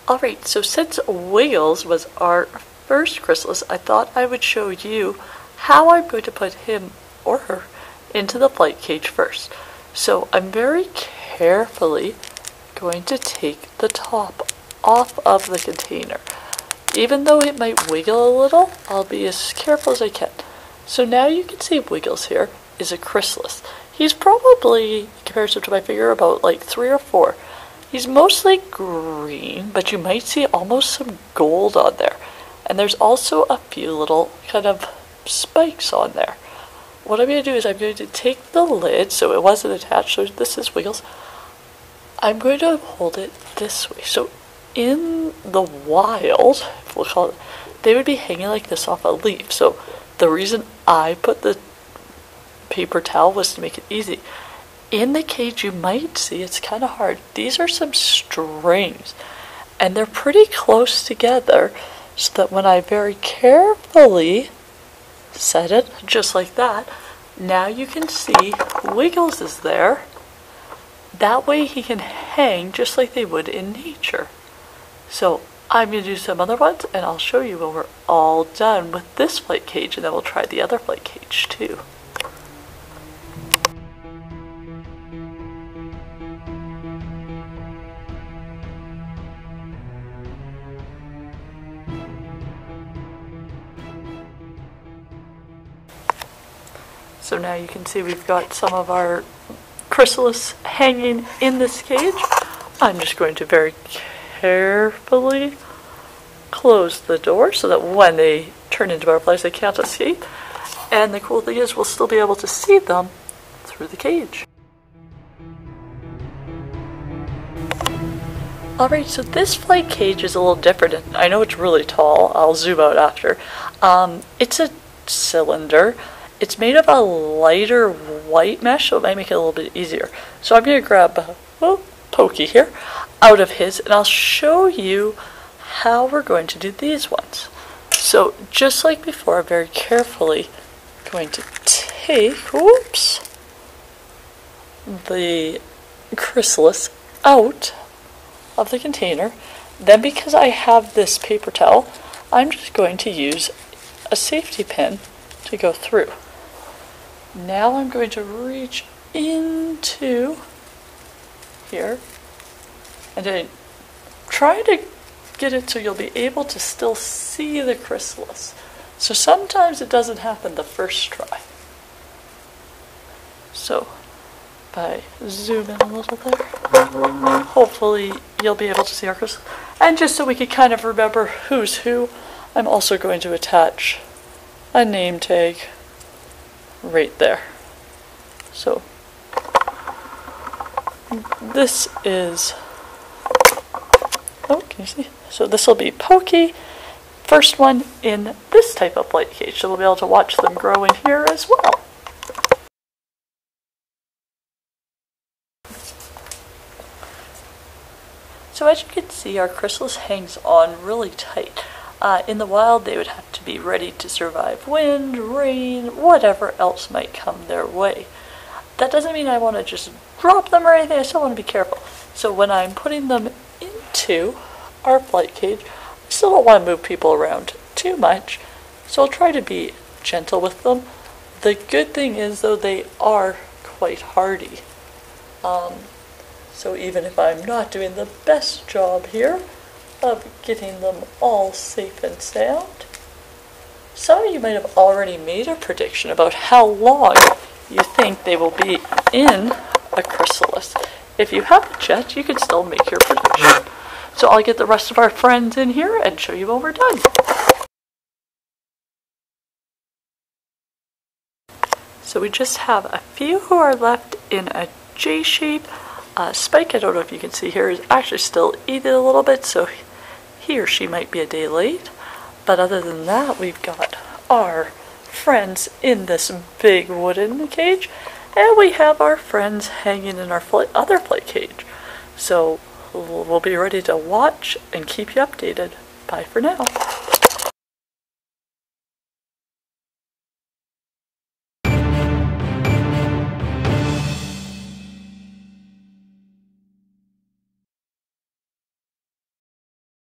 Alright, so since Wiggles was our first chrysalis, I thought I would show you how I'm going to put him or her into the flight cage first. So I'm very carefully going to take the top off of the container. Even though it might wiggle a little, I'll be as careful as I can. So now you can see Wiggles here is a chrysalis. He's probably, in comparison to my finger, about like 3 or 4. He's mostly green, but you might see almost some gold on there. And there's also a few little kind of spikes on there. What I'm going to do is I'm going to take the lid, so it wasn't attached, so this is Wiggles. I'm going to hold it this way. So in the wild, if we'll call it, they would be hanging like this off a leaf. So the reason I put the paper towel was to make it easy. In the cage you might see, it's kind of hard, these are some strings and they're pretty close together, so that when I very carefully set it just like that, now you can see Wiggles is there. That way he can hang just like they would in nature. So I'm going to do some other ones and I'll show you when we're all done with this flight cage, and then we'll try the other flight cage too. So now you can see we've got some of our chrysalis hanging in this cage. I'm just going to very carefully close the door so that when they turn into butterflies they can't escape. And the cool thing is we'll still be able to see them through the cage. Alright, so this flight cage is a little different. And I know it's really tall. I'll zoom out after. It's a cylinder. It's made of a lighter white mesh, so it might make it a little bit easier. So I'm going to grab, well, Pokey here, out of his, and I'll show you how we're going to do these ones. So just like before, I'm very carefully going to take, whoops, the chrysalis out of the container. Then because I have this paper towel, I'm just going to use a safety pin to go through. Now I'm going to reach into here and then try to get it so you'll be able to still see the chrysalis. So sometimes it doesn't happen the first try. So if I zoom in a little there, hopefully you'll be able to see our chrysalis. And just so we can kind of remember who's who, I'm also going to attach a name tag right there. So this is, oh, can you see? So this will be Pokey, first one in this type of flight cage. So we'll be able to watch them grow in here as well. So as you can see, our chrysalis hangs on really tight. In the wild, they would have to be ready to survive wind, rain, whatever else might come their way. That doesn't mean I want to just drop them or anything. I still want to be careful. So when I'm putting them into our flight cage, I still don't want to move people around too much. So I'll try to be gentle with them. The good thing is, though, they are quite hardy. So even if I'm not doing the best job here of getting them all safe and sound, some of you might have already made a prediction about how long you think they will be in a chrysalis. If you haven't yet, you can still make your prediction. So I'll get the rest of our friends in here and show you when we're done. So we just have a few who are left in a J shape. Spike, I don't know if you can see here, is actually still eating a little bit, so he or she might be a day late. But other than that, we've got our friends in this big wooden cage, and we have our friends hanging in our other flight cage. So we'll be ready to watch and keep you updated. Bye for now.